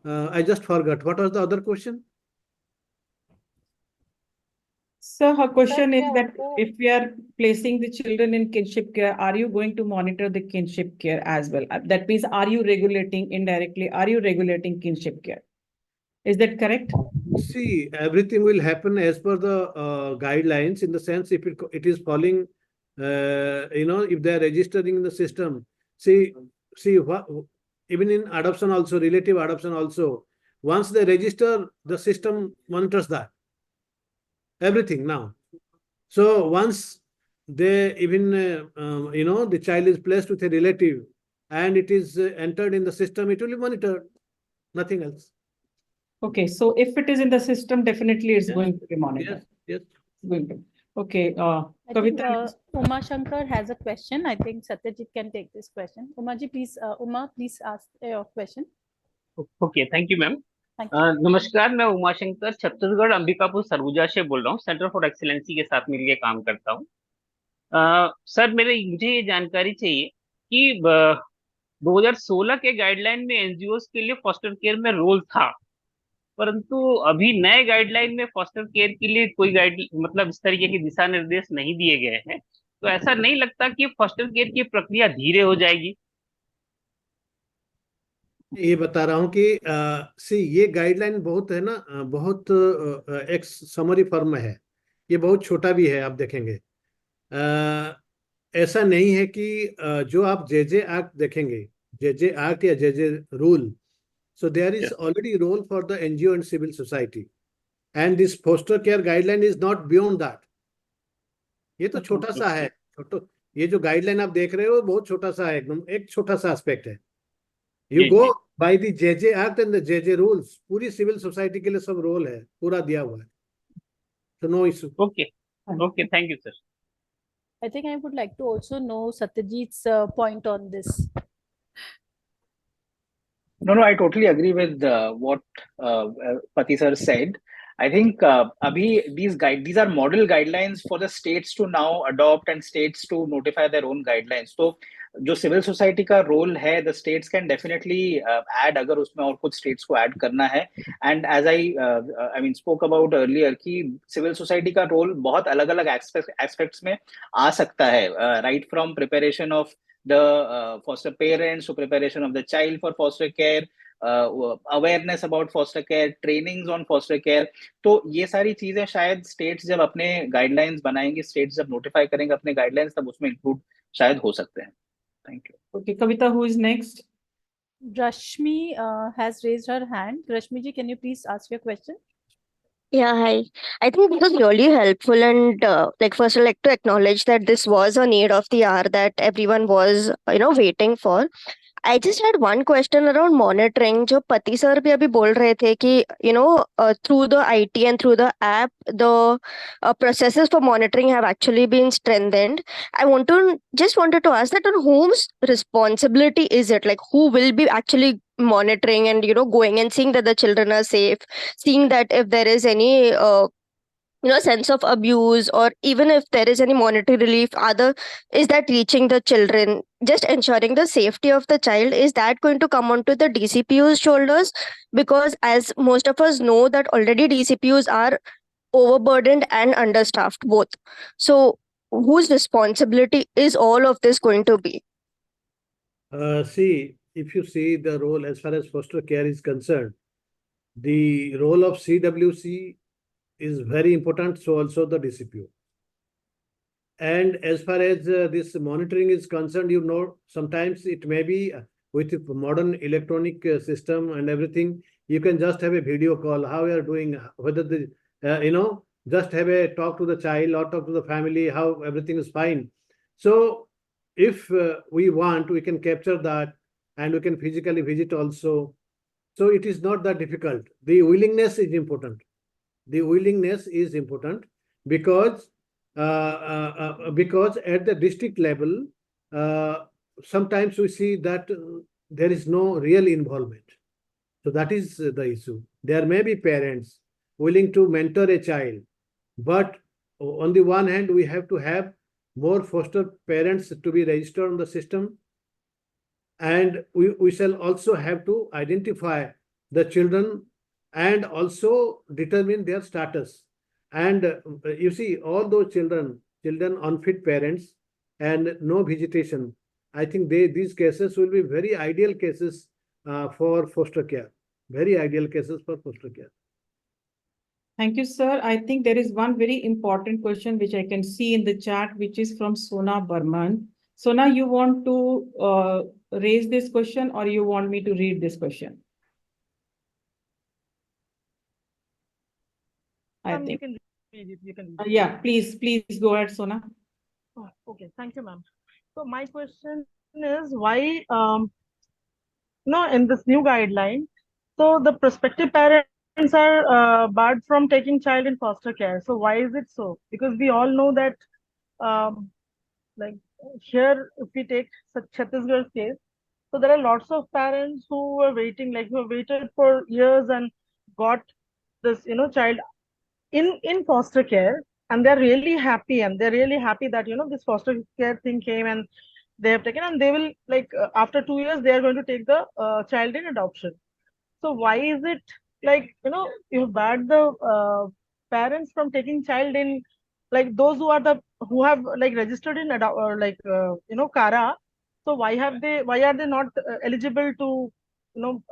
I just forgot, what was the other question? So her question is that if we are placing the children in kinship care, are you going to monitor the kinship care as well? That means, are you regulating indirectly? Are you regulating kinship care? Is that correct? See, everything will happen as per the guidelines, in the sense if it is falling, if they are registering in the system. See, even in adoption also, relative adoption also, once they register, the system monitors that. Everything now. So once they even, the child is placed with a relative and it is entered in the system, it will be monitored, nothing else. Okay, so if it is in the system, definitely it's going to be monitored. Yes. Going to. Okay, I think, Kavita. Uma Shankar has a question. I think Satyajeet can take this question. Uma, please ask your question. Okay, thank you, ma'am. Thank you. नमस्कार, मैं उमाशंकर छत्तीसगढ़ अंबिकापुर सरगुजा से बोल रहा हूँ। Centre for excellency के साथ मिलकर काम करता हूँ। सर, मुझे ये जानकारी चाहिए कि 2016 के गाइडलाइन में एनजीओ के लिए फॉस्टर केयर में रोल था, परंतु अभी नए गाइडलाइन में फॉस्टर केयर के लिए कोई गाइड मतलब इस तरीके के दिशा निर्देश नहीं दिए गए हैं। तो ऐसा नहीं लगता कि फॉस्टर केयर की प्रक्रिया धीरे हो जाएगी? ये बता रहा हूँ कि सी ये गाइडलाइन बहुत है ना, बहुत एक समरी फॉर्म है। ये बहुत छोटा भी है, आप देखेंगे। ऐसा नहीं है कि जो आप जे एक्ट देखेंगे, जे एक्ट या जे rule, so there is Yes. already role for the NGO and civil society, and this foster care guideline is not beyond that. ये तो छोटा सा है, छोटा। ये जो गाइडलाइन आप देख रहे हो बहुत छोटा सा है, एकदम एक छोटा सा एस्पेक्ट है। यू जी गो जी। By the J act and the J rules, पूरी सिविल सोसाइटी के लिए सब रोल है, पूरा दिया हुआ है, तो no issue. Okay okay, thank you sir. I think I would like to also know Satyajeet's point on this. No, I totally agree with what Pati sir said. I think these are model guidelines for the states to now adopt and states to notify their own guidelines. So जो civil society का role है, the states can definitely add अगर उसमें और कुछ states को add करना है. And as I mean spoke about earlier कि सिविल सोसाइटी का रोल बहुत अलग अलग aspects में आ सकता है, right from preparation of the foster parents to preparation of the child for foster care, awareness about foster care, trainings on foster care. तो ये सारी चीजें शायद स्टेट्स जब अपने गाइडलाइंस बनाएंगे, स्टेट्स जब नोटिफाई करेंगे अपने गाइडलाइंस, तब उसमें इंक्लूड शायद हो सकते हैं। Thank you. Okay, Kavita, who is next? Rashmi has raised her hand. Rashmi ji, can you please ask your question? Yeah, hi. I think this was really helpful, and like first, I'd like to acknowledge that this was a need of the hour that everyone was, waiting for. I just had one question around monitoring. जो पति sir भी अभी बोल रहे थे कि through the IT and through the app, the processes for monitoring have actually been strengthened. I wanted to ask that on whose responsibility is it? Like who will be actually monitoring and going and seeing that the children are safe, seeing that if there is any sense of abuse, or even if there is any monetary relief, other is that reaching the children, just ensuring the safety of the child, is that going to come onto the DCPU's shoulders? Because as most of us know that already DCPUs are overburdened and understaffed both. So whose responsibility is all of this going to be? See, if you see the role as far as foster care is concerned, the role of CWC is very important, so also the DCPU. And as far as this monitoring is concerned, sometimes it may be with modern electronic system and everything, you can just have a video call, how you are doing, whether just have a talk to the child or talk to the family, how everything is fine. So if we want, we can capture that, and we can physically visit also. So it is not that difficult. The willingness is important. The willingness is important because at the district level, sometimes we see that there is no real involvement. So that is the issue. There may be parents willing to mentor a child, but on the one hand, we have to have more foster parents to be registered on the system, and we shall also have to identify the children and also determine their status. And you see, all those children unfit parents and no vegetation, I think these cases will be very ideal cases for foster care. Very ideal cases for foster care. Thank you, sir. I think there is one very important question which I can see in the chat, which is from Sona Burman. Sona, you want to raise this question, or you want me to read this question? I think. You can read it. You can read it. Yeah, please go ahead, Sona. Oh, okay, thank you, ma'am. So my question is why, in this new guideline, so the prospective parents are barred from taking child in foster care. So why is it so? Because we all know that, like here, if we take Chhattisgarh's case, so there are lots of parents who were waiting, who have waited for years and got this, child in foster care, and they're really happy, that this foster care thing came and they have taken, and they will after 2 years they are going to take the child in adoption. So why is it like, you barred the parents from taking child in, like those who have like registered in Kara. So why are they not eligible to, you know,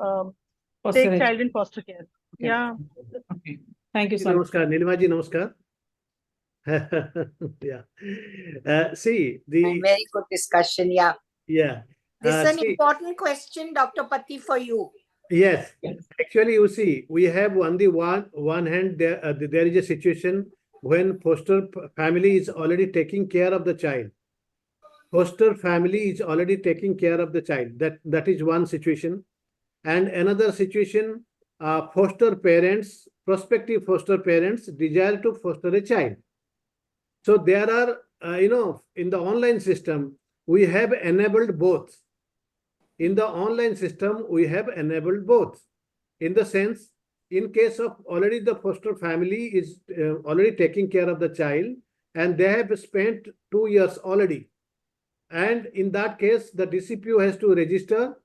Foster take age. child in foster care? Okay. Yeah. Okay. Thank you so much. Namaskar, Nilima ji, namaskar. Yeah. See, Very good discussion. Yeah. yeah. This is an See, important question, Dr. Pati, for you. yes. Actually, you see, we have on the one hand, there is a situation when foster family is already taking care of the child. Foster family is already taking care of the child. That is one situation. And another situation, prospective foster parents desire to foster a child. So there are, in the online system, we have enabled both. In the online system, we have enabled both. In the sense, in case of already the foster family is already taking care of the child and they have spent 2 years already. And in that case, the DCPO has to register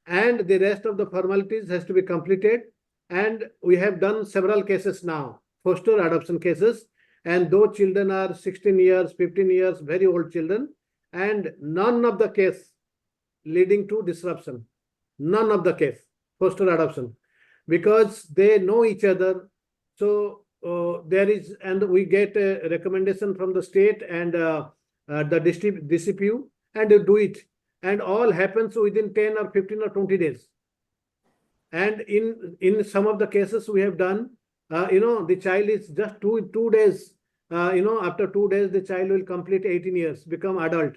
and the rest of the formalities has to be completed. And we have done several cases now, foster adoption cases. And those children are 16 years, 15 years, very old children. And none of the case leading to disruption. None of the case, foster adoption. Because they know each other. So there is, and we get a recommendation from the state and the DCPU and they do it. And all happens within 10 or 15 or 20 days. And in some of the cases we have done, the child is just two days, after 2 days, the child will complete 18 years, become adult.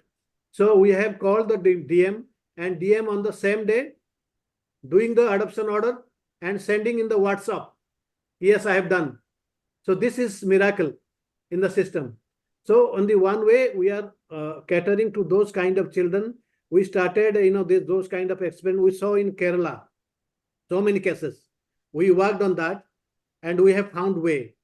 So we have called the DM and DM on the same day, doing the adoption order and sending in the WhatsApp. Yes, I have done. So this is miracle in the system. So on the one way, we are catering to those kind of children. We started, those kind of experiment we saw in Kerala. So many cases. We worked on that and we have found way.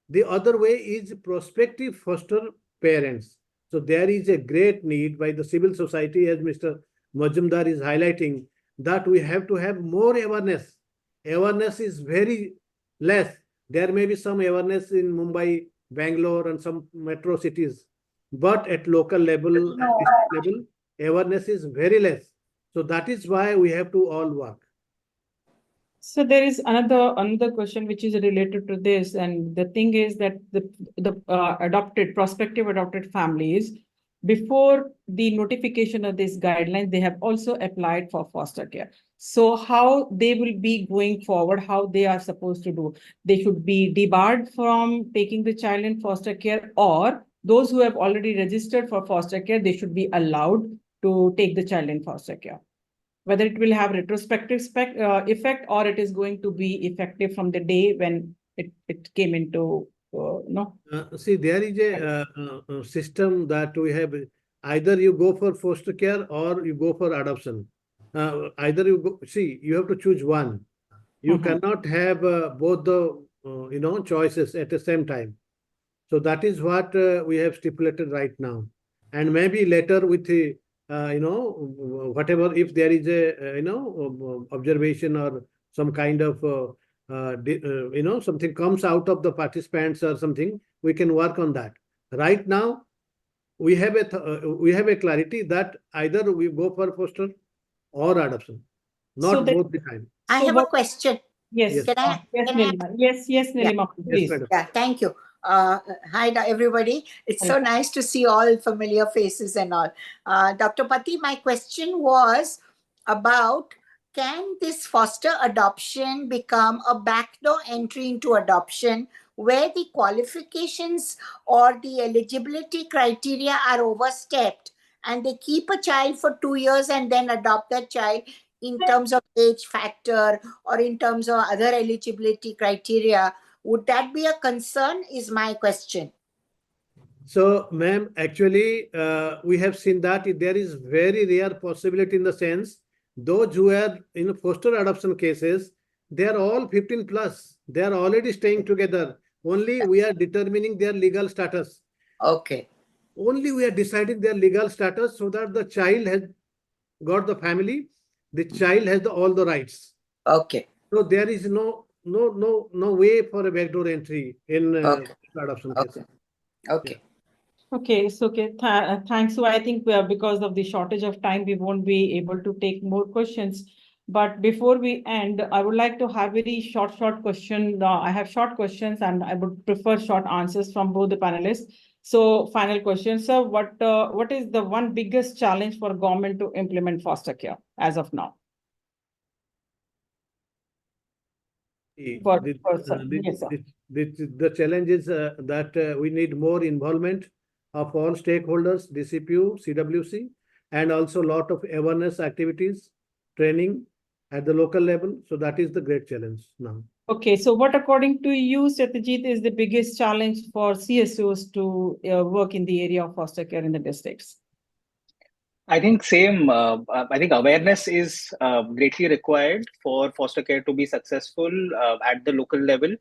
The other way is prospective foster parents. So there is a great need by the civil society, as Mr. Mazumdar is highlighting, that we have to have more awareness. Awareness is very less. There may be some awareness in Mumbai, Bangalore, and some metro cities, but at local level, at district level, awareness is very less. So that is why we have to all work. So there is another question which is related to this, and the thing is that the prospective adopted families, before the notification of this guideline, they have also applied for foster care. So how they will be going forward, how they are supposed to do? They should be debarred from taking the child in foster care, or those who have already registered for foster care, they should be allowed to take the child in foster care. Whether it will have retrospective effect or it is going to be effective from the day when it came into See, there is a system that we have. Either you go for foster care or you go for adoption. Either you go. See, you have to choose one. You cannot have both the choices at the same time. So that is what we have stipulated right now, and maybe later with the whatever, if there is a observation or some kind of something comes out of the participants or something, we can work on that. Right now, we have a clarity that either we go for foster or adoption, not both the time. I have a question. Yes. Can I? Yes, Nilima, please. Yes, madam. Yeah, thank you. Hi, everybody. It's so nice to see all familiar faces and all. Dr. Pati, my question was about, can this foster adoption become a backdoor entry into adoption where the qualifications or the eligibility criteria are overstepped and they keep a child for 2 years and then adopt that child in terms of age factor or in terms of other eligibility criteria? Would that be a concern, is my question. So, ma'am, actually, we have seen that there is very rare possibility in the sense, those who are in foster adoption cases, they are all 15 plus. They are already staying together. Only we are determining their legal status. Okay. Only we are deciding their legal status so that the child has got the family, the child has all the rights. Okay. So there is no no way for a backdoor entry in Okay. adoption Okay. cases. Okay. Okay, so thanks. So I think because of the shortage of time, we won't be able to take more questions. But before we end, I would like to have very short question. I have short questions, and I would prefer short answers from both the panelists. So, final question, sir. What is the one biggest challenge for government to implement foster care as of now? Yes, sir. the challenge is that we need more involvement of all stakeholders, DCPU, CWC, and also a lot of awareness activities, training at the local level. So that is the great challenge now. Okay, so what according to you, Satyajeet, is the biggest challenge for CSOs to work in the area of foster care in the districts? I think same. I think awareness is greatly required for foster care to be successful at the local level.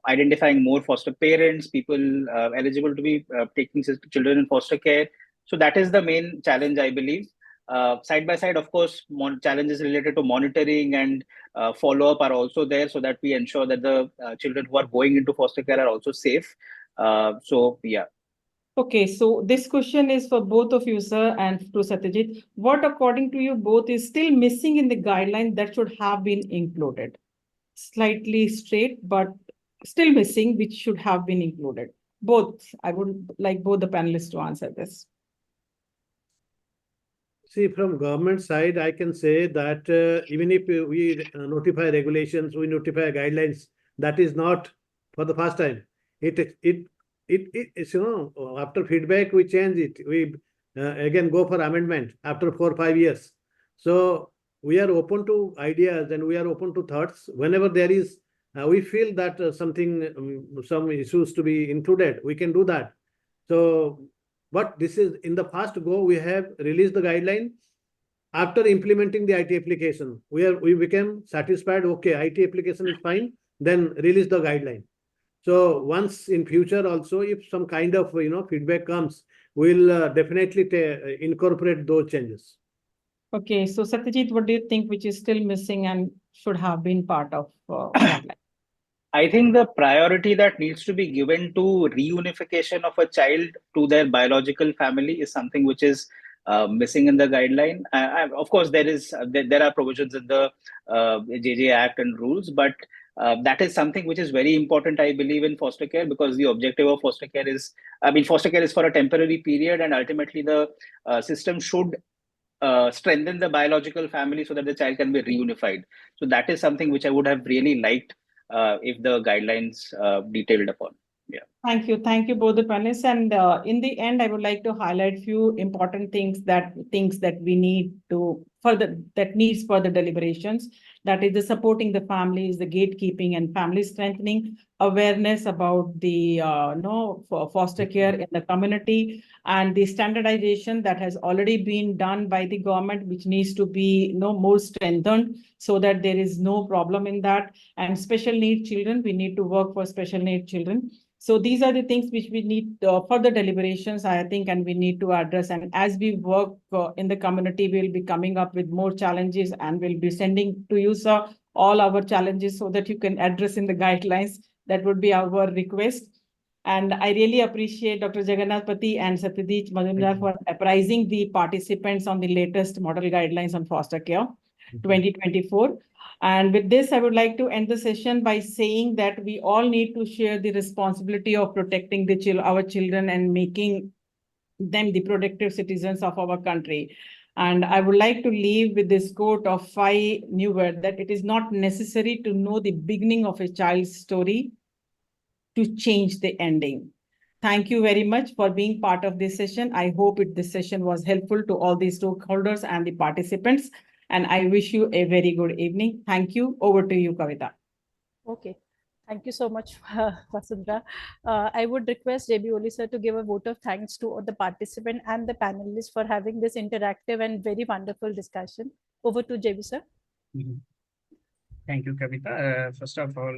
Identifying more foster parents, people eligible to be taking children in foster care. So that is the main challenge, I believe. Side by side, of course, challenges related to monitoring and follow-up are also there, so that we ensure that the children who are going into foster care are also safe. So yeah. Okay, so this question is for both of you, sir, and to Satyajeet. What, according to you, both is still missing in the guideline that should have been included? Slightly straight, but still missing, which should have been included. Both, I would like both the panelists to answer this. See, from government side, I can say that even if we notify regulations, we notify guidelines, that is not for the first time. It's, after feedback, we change it. We again go for amendment after 4 or 5 years. So we are open to ideas and we are open to thoughts. Whenever there is, we feel that some issues to be included, we can do that. So, but this is in the past go, we have released the guideline. After implementing the IT application, we became satisfied. Okay, IT application is fine. Then release the guideline. So once in future also, if some kind of feedback comes, we'll definitely incorporate those changes. Okay, so Satyajeet, what do you think which is still missing and should have been part of guideline? I think the priority that needs to be given to reunification of a child to their biological family is something which is missing in the guideline. Of course, there are provisions in the JJ Act and rules, but that is something which is very important, I believe, in foster care, because the objective of foster care is, foster care is for a temporary period, and ultimately the system should strengthen the biological family so that the child can be reunified. So that is something which I would have really liked if the guidelines detailed upon. Yeah. Thank you both the panelists. And in the end, I would like to highlight few important things that we need to that needs further deliberations. That is the supporting the families, the gatekeeping and family strengthening, awareness about the foster care in the community, and the standardization that has already been done by the government, which needs to be more strengthened so that there is no problem in that. And special need children, we need to work for special need children. So these are the things which we need further deliberations, I think, and we need to address. And as we work in the community, we'll be coming up with more challenges and we'll be sending to you, sir, all our challenges so that you can address in the guidelines. That would be our request. And I really appreciate Dr. Jagannath, Pati and Satyajeet Mazumdar for apprising the participants on the latest model guidelines on foster care 2024. And with this, I would like to end the session by saying that we all need to share the responsibility of protecting our children and making them the productive citizens of our country. And I would like to leave with this quote of Phi Newert, that it is not necessary to know the beginning of a child's story to change the ending. Thank you very much for being part of this session. I hope this session was helpful to all the stakeholders and the participants. And I wish you a very good evening. Thank you. Over to you, Kavita. Okay. Thank you so much, Vasundhra. I would request JB Oli sir to give a vote of thanks to all the participants and the panelists for having this interactive and very wonderful discussion. Over to JB sir. Thank you, Kavita. First of all,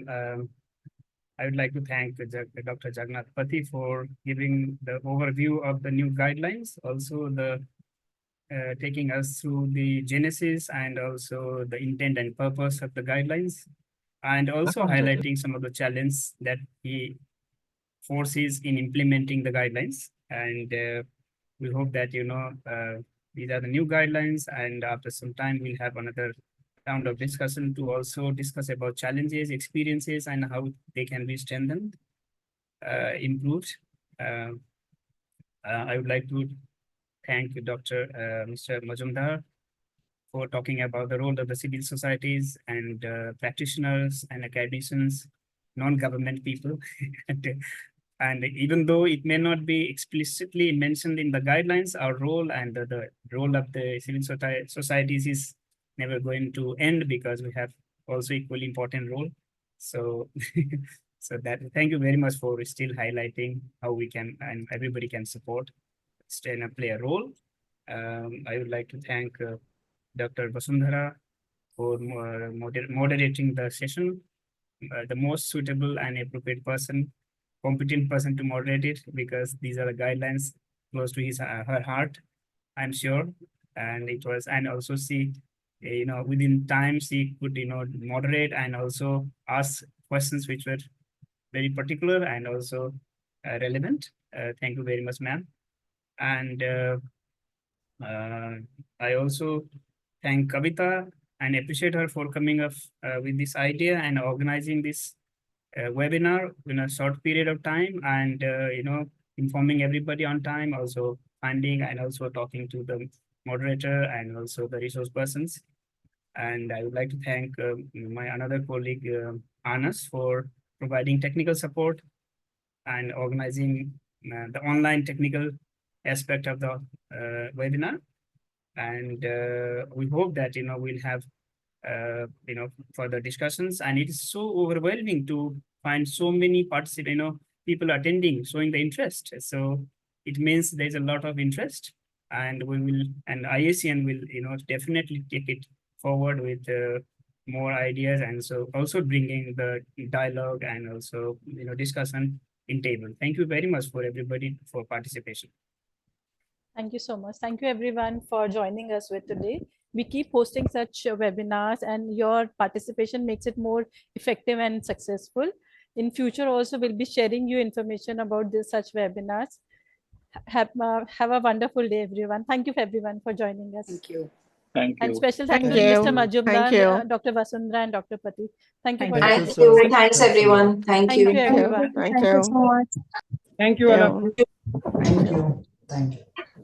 I would like to thank Dr. Jagannath Pati for giving the overview of the new guidelines, also taking us through the genesis and also the intent and purpose of the guidelines. and also highlighting some of the challenges that he foresees in implementing the guidelines. And we hope that, these are the new guidelines, and after some time, we'll have another round of discussion to also discuss about challenges, experiences, and how they can be strengthened, improved. I would like to thank Mr. Mazumdar for talking about the role of the civil societies and practitioners and academicians, non-government people. And even though it may not be explicitly mentioned in the guidelines, our role and the role of the civil societies is never going to end, because we have also equally important role. So, so that thank you very much for still highlighting how we can and everybody can support, stay and play a role. I would like to thank Dr. Vasundhra for moderating the session, the most suitable and appropriate person, competent person to moderate it, because these are the guidelines close to her heart, I'm sure. And it was, and also she, within time she could, moderate and also ask questions which were very particular and also relevant. Thank you very much, ma'am. And I also thank Kavita and appreciate her for coming up with this idea and organizing this webinar in a short period of time, and informing everybody on time, also finding and also talking to the moderator and also the resource persons. And I would like to thank my another colleague, Anas, for providing technical support and organizing the online technical aspect of the webinar. And we hope that, we'll have further discussions. And it is so overwhelming to find so many people attending, showing the interest. So it means there's a lot of interest, and we will, and IACN will, definitely take it forward with more ideas, and so also bringing the dialogue and also, discussion in table. Thank you very much for everybody for participation. Thank you so much. Thank you everyone for joining us with today. We keep hosting such webinars, and your participation makes it more effective and successful. In future also, we'll be sharing you information about such webinars. Have a wonderful day, everyone. Thank you everyone for joining us. Thank you. Thank you. And special thank Thank you to you. Mr. Mazumdar, Thank you. Dr. Vasundhra, and Dr. Pati. Thank you for Thank joining you us. so much. Thanks, Thanks a lot. everyone. Thank Thank you. you, everyone. Thank Thank you you. so much. Thank you, all of you. Thank you. Thank you. Thank you.